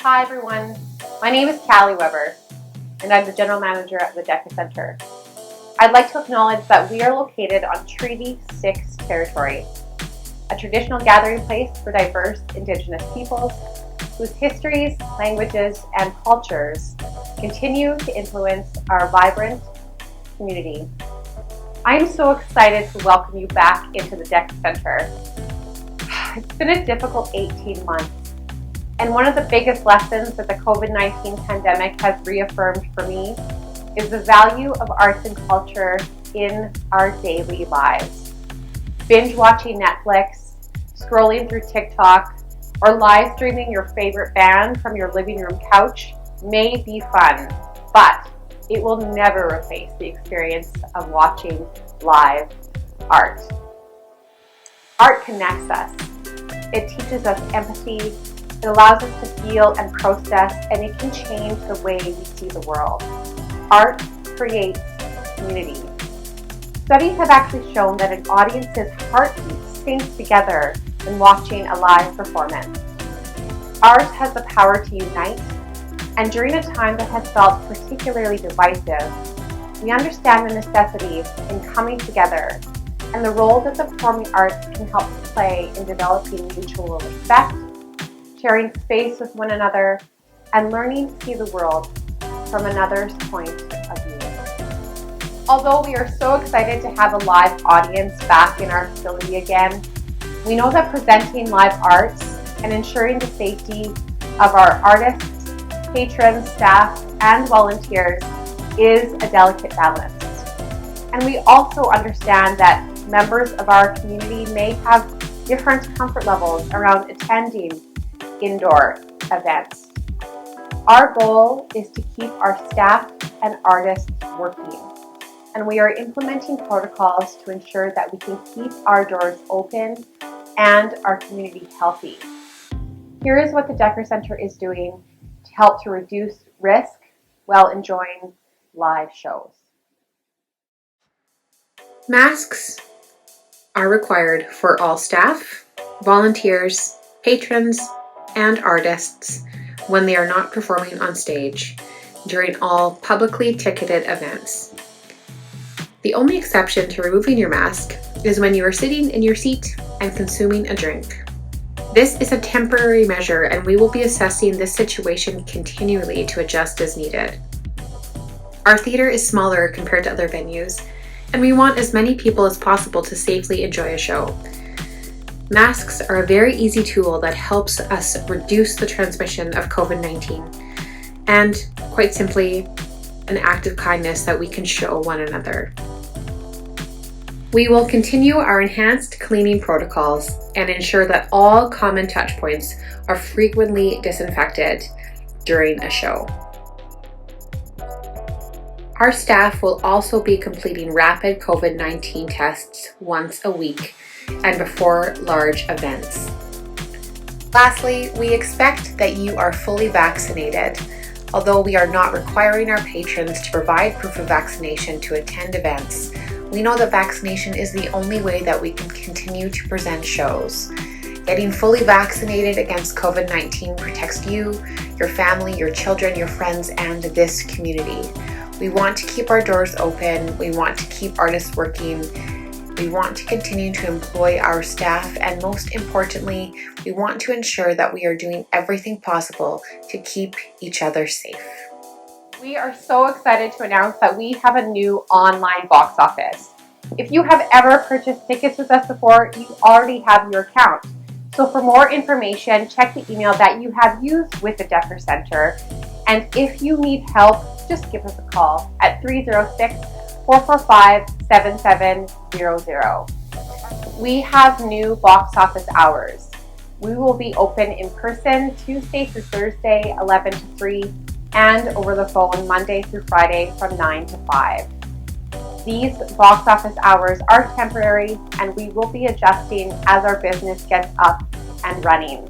Hi everyone, my name is Callie Weber and I'm the General Manager at the Dekker Center. I'd like to acknowledge that we are located on Treaty 6 territory, a traditional gathering place for diverse Indigenous peoples whose histories, languages, and cultures continue to influence our vibrant community. I am so excited to welcome you back into the Dekker Center. It's been a difficult 18 months, and one of the biggest lessons that the COVID-19 pandemic has reaffirmed for me is the value of arts and culture in our daily lives. Binge watching Netflix, scrolling through TikTok, or live streaming your favorite band from your living room couch may be fun, but it will never replace the experience of watching live art. Art connects us. It teaches us empathy, it allows us to feel and process, and it can change the way we see the world. Art creates community. Studies have actually shown that an audience's heartbeat syncs together when watching a live performance. Art has the power to unite, and during a time that has felt particularly divisive, we understand the necessity in coming together and the role that the performing arts can help play in developing mutual respect, sharing space with one another, and learning to see the world from another's point of view. Although we are so excited to have a live audience back in our facility again, we know that presenting live arts and ensuring the safety of our artists, patrons, staff, and volunteers is a delicate balance. And we also understand that members of our community may have different comfort levels around attending indoor events. Our goal is to keep our staff and artists working, and we are implementing protocols to ensure that we can keep our doors open and our community healthy. Here is what the Dekker Center is doing to help to reduce risk while enjoying live shows. Masks are required for all staff, volunteers, patrons, and artists when they are not performing on stage during all publicly ticketed events. The only exception to removing your mask is when you are sitting in your seat and consuming a drink. This is a temporary measure, and we will be assessing this situation continually to adjust as needed. Our theater is smaller compared to other venues, and we want as many people as possible to safely enjoy a show. Masks are a very easy tool that helps us reduce the transmission of COVID-19, and quite simply, an act of kindness that we can show one another. We will continue our enhanced cleaning protocols and ensure that all common touch points are frequently disinfected during a show. Our staff will also be completing rapid COVID-19 tests once a week and before large events. Lastly, we expect that you are fully vaccinated. Although we are not requiring our patrons to provide proof of vaccination to attend events, we know that vaccination is the only way that we can continue to present shows. Getting fully vaccinated against COVID-19 protects you, your family, your children, your friends, and this community. We want to keep our doors open, we want to keep artists working, we want to continue to employ our staff, and most importantly, we want to ensure that we are doing everything possible to keep each other safe. We are so excited to announce that we have a new online box office. If you have ever purchased tickets with us before, you already have your account. So for more information, check the email that you have used with the Dekker Center. And if you need help, just give us a call at 306-445-7700. We have new box office hours. We will be open in person Tuesday through Thursday, 11 to 3, and over the phone Monday through Friday from 9 to 5. These box office hours are temporary, and we will be adjusting as our business gets up and running.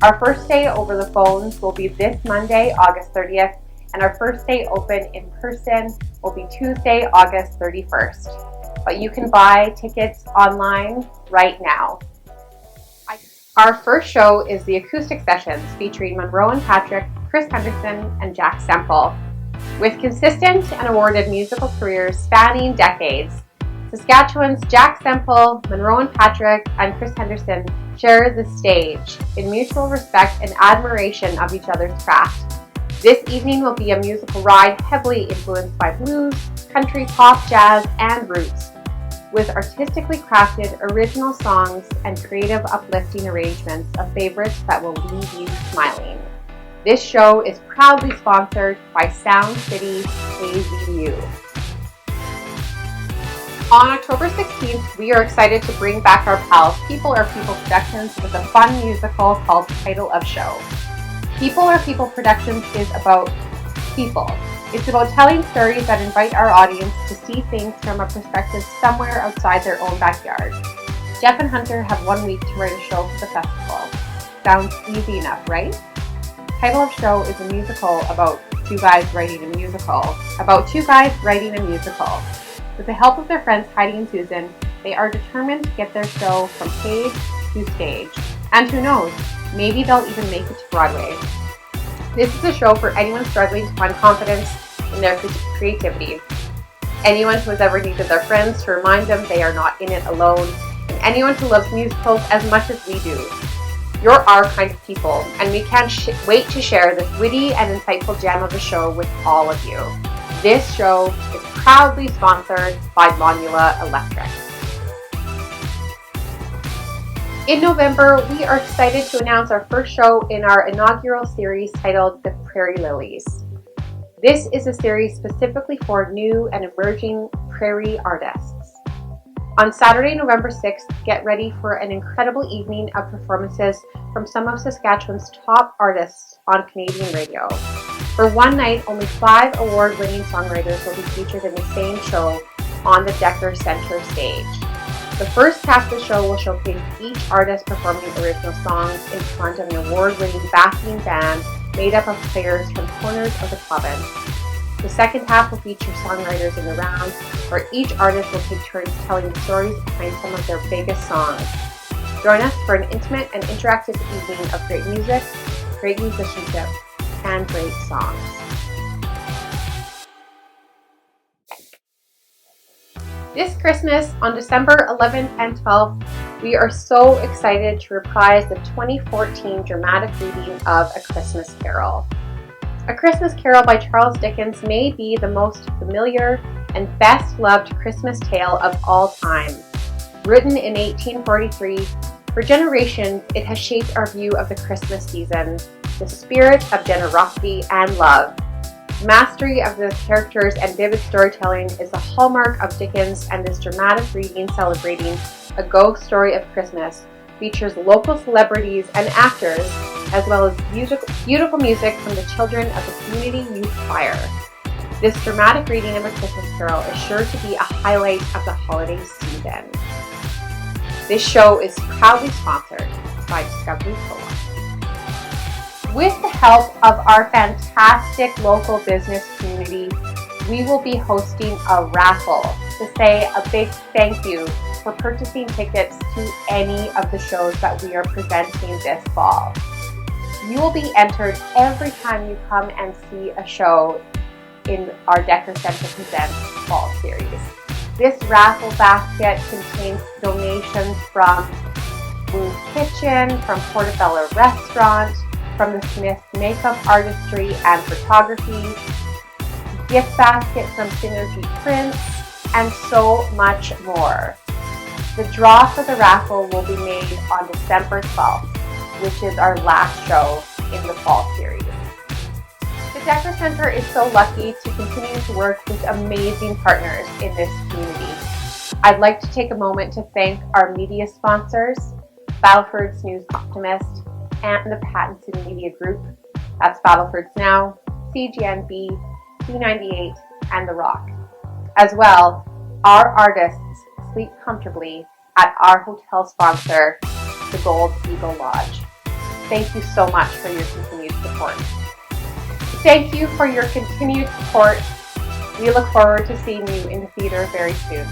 Our first day over the phones will be this Monday, August 30th, and our first day open in person will be Tuesday, August 31st. But you can buy tickets online right now. Our first show is the Acoustic Sessions featuring Monroe and Patrick, Chris Henderson, and Jack Semple. With consistent and awarded musical careers spanning decades, Saskatchewan's Jack Semple, Monroe and Patrick, and Chris Henderson share the stage in mutual respect and admiration of each other's craft. This evening will be a musical ride heavily influenced by blues, country, pop, jazz, and roots, with artistically crafted original songs and creative uplifting arrangements of favorites that will leave you smiling. This show is proudly sponsored by Sound City KZU. On October 16th, we are excited to bring back our pals People Are People Productions with a fun musical called Title of Show. People Are People Productions is about people. It's about telling stories that invite our audience to see things from a perspective somewhere outside their own backyard. Jeff and Hunter have 1 week to write a show for the festival. Sounds easy enough, right? Title of Show is a musical about two guys writing a musical. With the help of their friends Heidi and Susan, they are determined to get their show from page to stage. And who knows, maybe they'll even make it to Broadway. This is a show for anyone struggling to find confidence in their creativity. Anyone who has ever needed their friends to remind them they are not in it alone, and anyone who loves musicals as much as we do. You're our kind of people, and we can't wait to share this witty and insightful gem of a show with all of you. This show is proudly sponsored by Monula Electric. In November, we are excited to announce our first show in our inaugural series titled The Prairie Lilies. This is a series specifically for new and emerging prairie artists. On Saturday, November 6th, get ready for an incredible evening of performances from some of Saskatchewan's top artists on Canadian radio. For one night, only 5 award-winning songwriters will be featured in the same show on the Dekker Center stage. The first half of the show will showcase each artist performing original songs in front of an award-winning backing band made up of players from corners of the province. The second half will feature songwriters in the round, where each artist will take turns telling the stories behind some of their biggest songs. Join us for an intimate and interactive evening of great music, great musicianship, and great songs. This Christmas, on December 11th and 12th, we are so excited to reprise the 2014 dramatic reading of A Christmas Carol. A Christmas Carol by Charles Dickens may be the most familiar and best-loved Christmas tale of all time. Written in 1843, for generations it has shaped our view of the Christmas season, the spirit of generosity and love. Mastery of the characters and vivid storytelling is the hallmark of Dickens, and this dramatic reading celebrating a ghost story of Christmas features local celebrities and actors, as well as beautiful music from the children of the community youth choir. This dramatic reading of A Christmas Carol is sure to be a highlight of the holiday season. This show is proudly sponsored by Discovery Co-op. With the help of our fantastic local business community, we will be hosting a raffle to say a big thank you for purchasing tickets to any of the shows that we are presenting this fall. You will be entered every time you come and see a show in our Dekker Center Presents Fall Series. This raffle basket contains donations from Moon's Kitchen, from Portobello Restaurant, from the Smith Makeup Artistry and Photography, gift basket from Synergy Prints, and so much more. The draw for the raffle will be made on December 12th, which is our last show in the fall series. The Dekker Center is so lucky to continue to work with amazing partners in this community. I'd like to take a moment to thank our media sponsors, Battleford's News Optimist, and the Pattinson Media Group. That's Battleford's Now, CGNB, 298, and The Rock. As well, our artists sleep comfortably at our hotel sponsor, the Gold Eagle Lodge. Thank you so much for your continued support. Thank you for your continued support. We look forward to seeing you in the theater very soon.